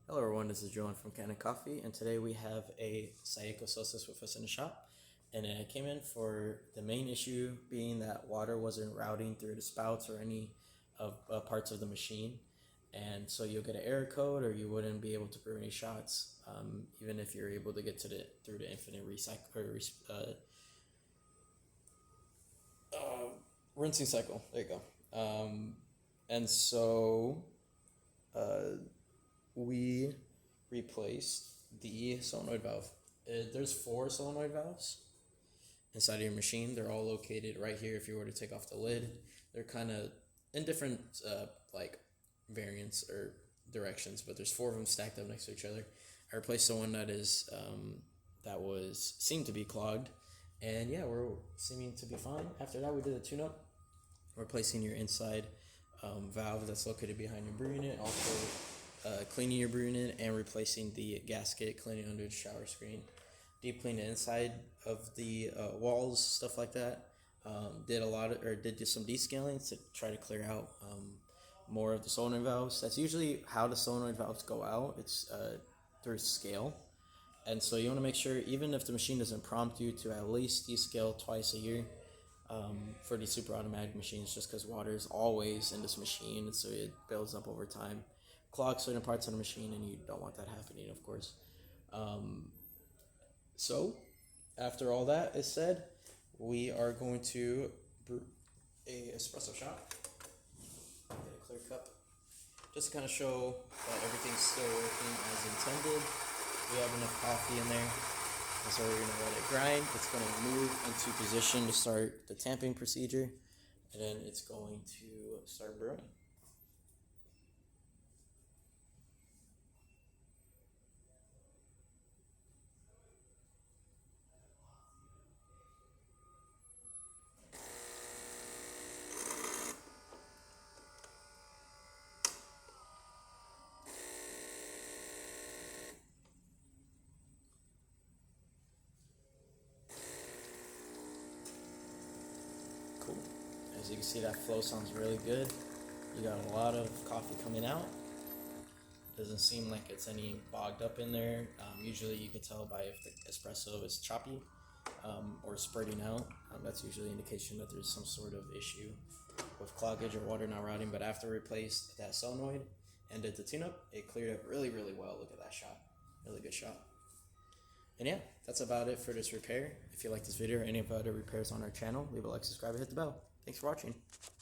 Hello everyone, this is Joan from Kanen Coffee, and today we have a Saeco Xelsis with us in the shop. And I came in for the main issue being that water wasn't routing through the spouts or any of parts of the machine. And so you'll get an error code, or you wouldn't be able to brew any shots, even if you're able to get to through the infinite recycle or rinsing cycle. There you go. And so we replaced the solenoid valve. There's 4 solenoid valves inside of your machine. They're all located right here. If you were to take off the lid, they're kind of in different like variants or directions, but there's 4 of them stacked up next to each other. I replaced the one that is seemed to be clogged, and yeah, we're seeming to be fine. After that, we did a tune-up, replacing your inside valve that's located behind your brew unit, also cleaning your brew unit and replacing the gasket, cleaning under the shower screen, deep clean the inside of the walls, stuff like that. Did some descaling to try to clear out more of the solenoid valves. That's usually how the solenoid valves go out. It's through scale. And so you want to make sure, even if the machine doesn't prompt you, to at least descale twice a year for these super automatic machines, just because water is always in this machine, so it builds up over time, clogs certain parts of the machine, and you don't want that happening, of course. So after all that is said, we are going to brew a espresso shot. Get a clear cup, just to kind of show that everything's still working as intended. We have enough coffee in there, and so we're going to let it grind. It's going to move into position to start the tamping procedure, and then it's going to start brewing. Cool. As you can see, that flow sounds really good. You got a lot of coffee coming out. Doesn't seem like it's any bogged up in there. Usually you can tell by if the espresso is choppy or spurting out. That's usually an indication that there's some sort of issue with cloggage or water not routing. But after we replaced that solenoid and did the tune-up, it cleared up really, really well. Look at that shot. Really good shot. And yeah, that's about it for this repair. If you like this video or any of the other repairs on our channel, leave a like, subscribe, and hit the bell. Thanks for watching.